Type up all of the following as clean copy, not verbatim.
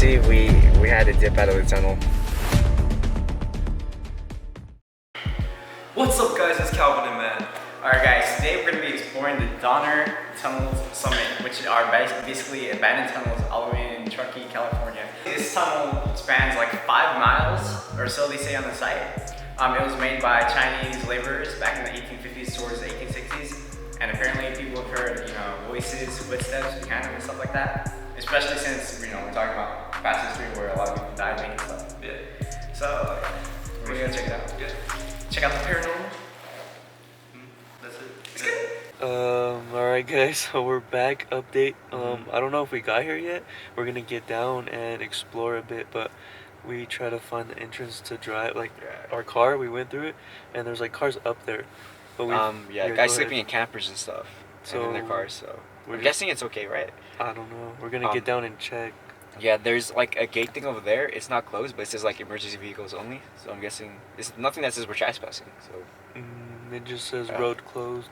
see, we had to dip out of the tunnel. What's up guys, it's Calvin and Matt. Alright guys, today we're going to be exploring the Donner Tunnels Summit, which are basically abandoned tunnels all the way in Truckee, California. This tunnel spans like 5 miles or so, they say on the site. It was made by Chinese laborers back in the 1850s towards the 1860s. And apparently people have heard, voices, footsteps behind them and stuff like that. Especially since, we're talking about past history where a lot of people died making stuff. Yeah. So, we're going to check it out. Yeah. Check out the paranormal. That's it. It's good. Alright guys, so we're back, update. I don't know if we got here yet. We're gonna get down and explore a bit, but we try to find the entrance to drive, like our car, we went through it, and there's like cars up there. But we Guys sleeping in campers and stuff. So in their cars, so I'm guessing it's okay, right? I don't know. We're gonna get down and check. Yeah, there's like a gate thing over there. It's not closed, but it says like emergency vehicles only. So I'm guessing it's nothing that says we're trespassing. So It just says road closed.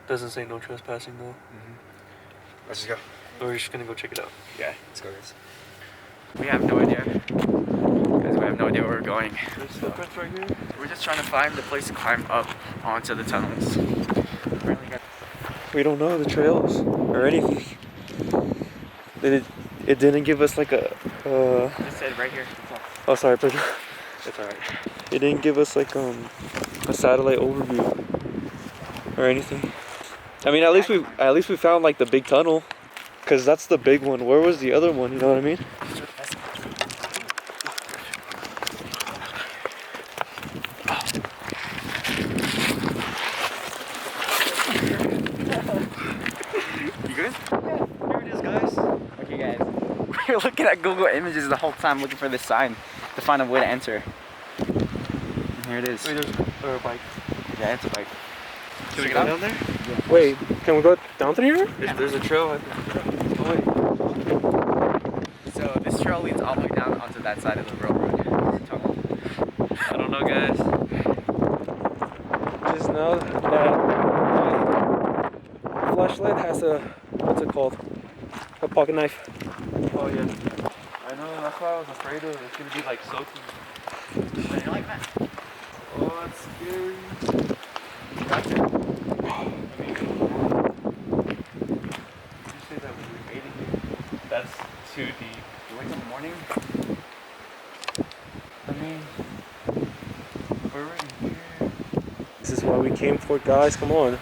Doesn't say no trespassing though. Let's just go. We're just gonna go check it out. Yeah, let's go, guys. We have no idea. Guys, we have no idea where we're going. There's footprints right here. We're just trying to find the place to climb up onto the tunnels. We don't know the trails or anything. It didn't give us like a. It said right here. Oh, sorry, Pedro. It's alright. It didn't give us like a satellite overview or anything. I mean, at least we found like the big tunnel, cause that's the big one. Where was the other one? You know what I mean? You good? Yeah, here it is, guys. Okay, guys. We're looking at Google Images the whole time looking for this sign to find a way to enter. And here it is. Wait, there's a bike. Yeah, it's a bike. Can we go down there? Yeah. Wait, can we go down through here? There's a trail. Oh wait. So this trail leads all the way down onto that side of the railroad tunnel. I don't know, guys. Just know that my flashlight has a, what's it called? A pocket knife. Oh yeah. I know. That's why I was afraid of. It's gonna be like soaking. But you like that? Oh, that's scary. That's it. That's too deep. You wake up in the morning? I mean, we're already here. This is what we came for, guys. Come on.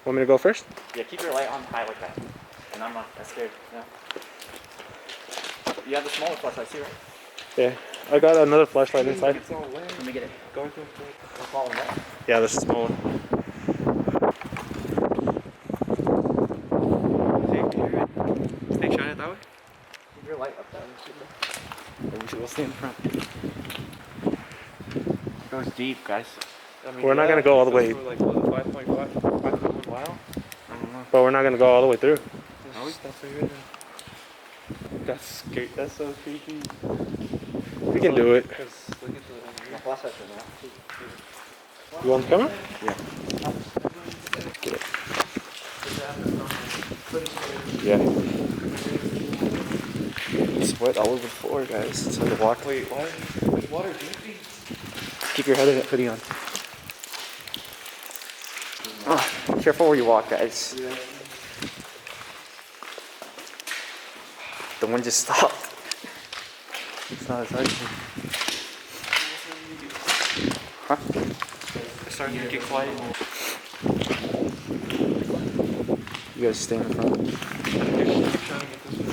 Want me to go first? Yeah, keep your light on high like that. And I'm not that scared, You have the smaller flashlight too, right? Yeah. I got another flashlight inside. Let me get it. Go. The small one, right? Yeah, this is small one. Think shine it that way? Keep your light up there. We'll stay in the front. It goes deep, guys. I mean, We're not gonna go all the way. For like what, 5.5 mile? I don't know. But we're not gonna go all the way through. That's scary. That's so creepy. We can do it. Look at My flashlight's in there. You want the camera? Yeah. Get it. Yeah. Sweat all over the floor, guys. It's hard to walk. Wait, why is water dripping? Keep your hoodie on. Oh, careful where you walk, guys. Yeah. The one just stopped. It's not as hard. Huh? It's starting to get quiet. You guys stay in the front. Keep trying to get this way.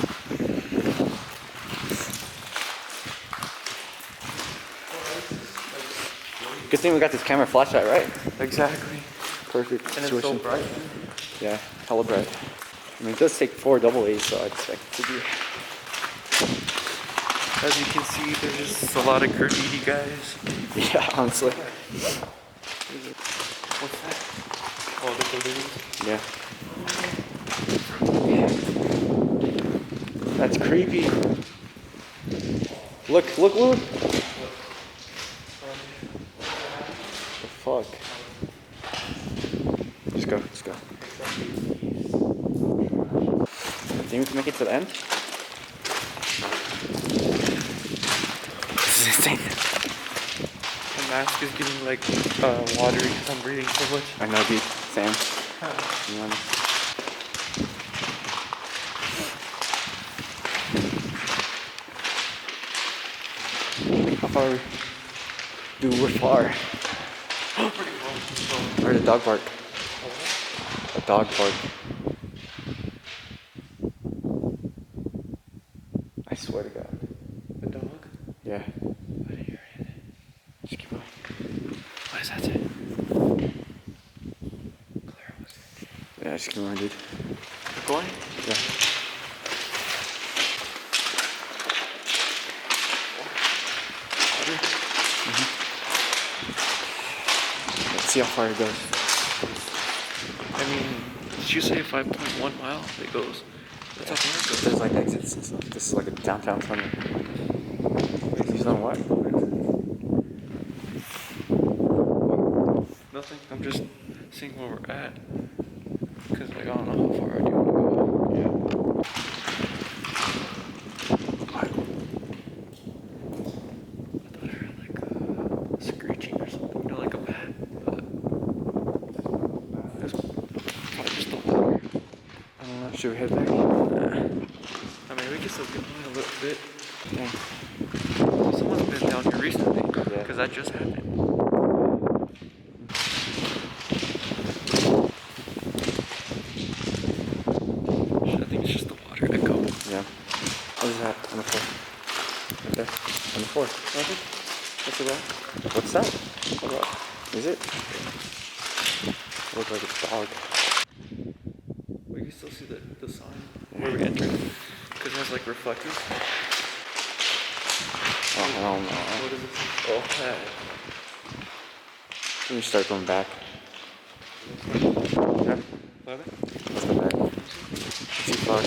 Good thing we got this camera flashlight, right? Exactly. Perfect And it's so situation. bright. Yeah, hella bright. I mean, it does take 4 AA, so I expect it to be. As you can see, there's just a lot of graffiti, guys. Yeah, honestly. What's that? Oh, the balloons. Yeah. That's creepy. Look, look, look. The fuck? Just go, just go. aiming to make it to the end. This is insane. My mask is getting like watery because I'm breathing so much. I know, dude. Same. To be honest. How far are we? Dude, we're far. Or the dog park. A dog park. I swear to God. The dog? Yeah. I didn't hear anything. Just keep going. What does that say? Claire, what's it? Yeah, just keep going, dude. We're going? Yeah. Let's see how far it goes. I mean, did you say 5.1 miles it goes? That's how far it goes. There's like exits and stuff. This is like a downtown tunnel. He's on what? Nothing. I'm just seeing where we're at. Because like, I don't know how far I do want to go. Yeah. I thought I heard like a screeching or something. You know, like a bat. But that's probably just the water. I don't know. Should we head back? I mean, we can still get on a little bit. Yeah. Someone's been down here recently. Yeah. Because that just happened. Shit, I think it's just the water echo. Yeah. What is that? On the floor. Right there. On the floor. Nothing? That's a rock. What's that? A rock. Is it? Looks like a dog. We can still see the sign where we entered. Because it has like reflectors. Oh, hell no. What is it? Oh, hey. Let me start going back. Yeah. Love it? Let's go back. Too far.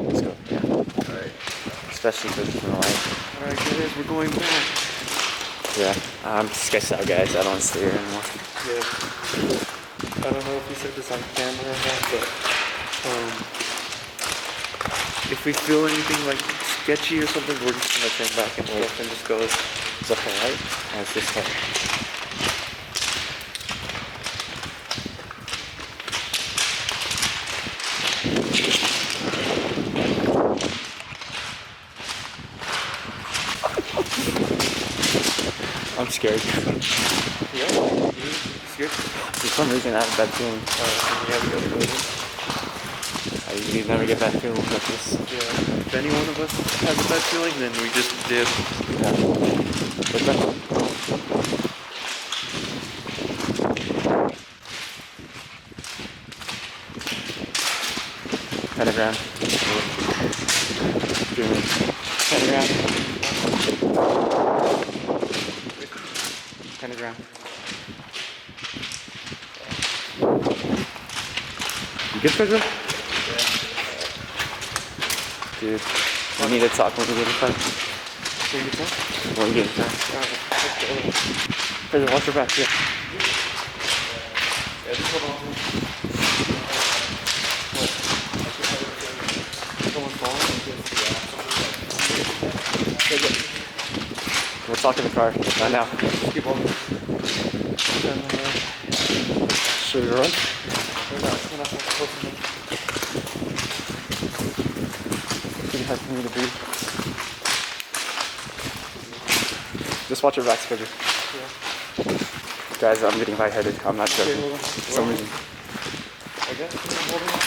Let's go. Yeah. Alright. Especially because it's in the light. Alright, guys, we're going back. Yeah. I'm sketched out, guys. I don't want to stay here anymore. Yeah. I don't know if we said this on camera or not, but if we feel anything like sketchy or something, we're just gonna turn back and stuff and just go. Is that the light? Or is this light? I'm scared. Yeah. Scared? For some reason, I have a bad feeling. Yeah, we gotta go. I usually never get bad feelings like this. Yeah. If any one of us has a bad feeling, then we just dip. Yeah. What's that? Pentagram. Pentagram. Pentagram. You good, Pedro? Yeah. Dude, we need to talk when we get inside. Can you tell? When we get inside. Alright. Pedro, watch your back. Yeah. Yeah, just hold on. What? Someone's falling? We'll talk in the car. Not now. Keep on. Should we run? We're not close enough. Pretty hard for me to breathe. Just watch your back, Pedro. Yeah. Guys, I'm getting lightheaded. I'm not joking. hold on. For some reason. I guess I'm holding on.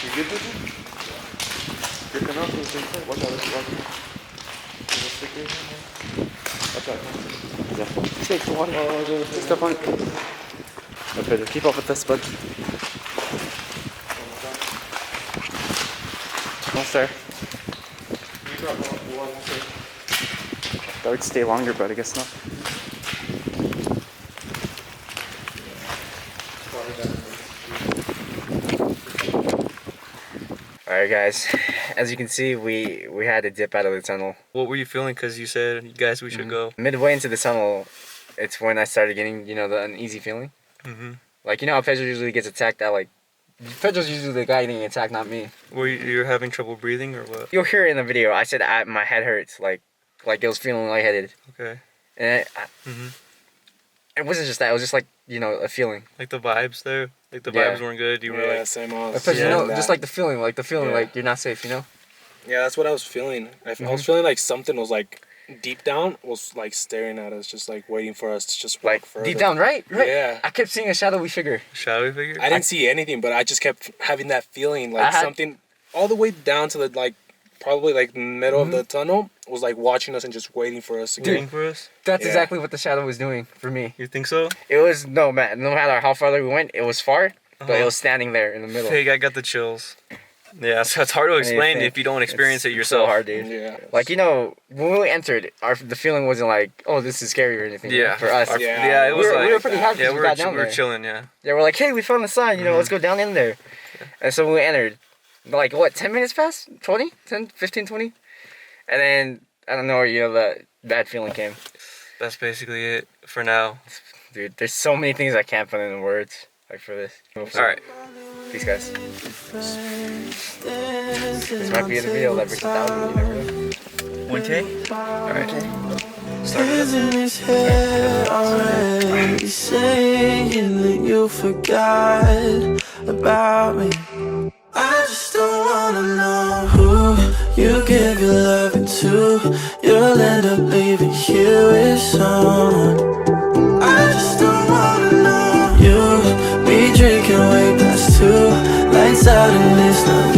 You good with it? Gripping up to the same side. Watch out, watch out. There's a sticker in there. Watch out. Yeah. Take the water. Oh, Step on it. No, Pedro, keep up with this, bud. Almost there. That would stay longer, but I guess not. Alright guys, as you can see, we had to dip out of the tunnel. What were you feeling? Because you said, guys, we should go. Midway into the tunnel, it's when I started getting, the uneasy feeling. Mm-hmm. Like, how Pedro usually gets attacked at like Pedro's usually the guy getting attacked, not me. Were you having trouble breathing or what? You'll hear it in the video. I said my head hurts, like it was feeling lightheaded. Okay. And Mm-hmm. it wasn't just that. It was just like, you know, a feeling. Like the vibes there, like the Yeah. vibes weren't good. You were Yeah, like, same on. Because you Yeah. know, just like the feeling, Yeah. like you're not safe, you know. Yeah, that's what I was feeling. I was feeling like something was like deep down was like staring at us, just like waiting for us to just walk Like further. deep down, right? Yeah. I kept seeing a shadowy figure. shadowy figure. I didn't see anything, but I just kept having that feeling, like I had- something all the way down to the like probably like middle of the tunnel was like watching us and just waiting for us to Waiting get. for us. That's Yeah. exactly what the shadow was doing for me. You think so? It was no matter how farther we went, it was far, but it was standing there in the middle. Fake, I got the chills. Yeah, so it's hard to explain think if you don't experience it It's yourself. so hard, dude. Yeah. Like, you know, when we entered, the feeling wasn't like, oh, this is scary or anything. Yeah, For us. Yeah. it was we like were pretty happy yeah, because we got down we were there. chilling. Yeah, Yeah, we're like, hey, we found the sign, you know, let's go down in there. And so when we entered, like, what, 10 minutes passed? 20? 10, 15, 20? And then, I don't know, you know, the bad feeling came. that's basically it for now. Dude, there's so many things I can't put into words, like, for this. All right. Peace, guys. This might be the video that breaks 1,000, you never know. 1K. All right. Hands in his head already saying that you forgot about me. I just don't wanna know who you give your loving to. You'll end up leaving here with someone. I just don't wanna know you be drinking way past 2, lights out and it's not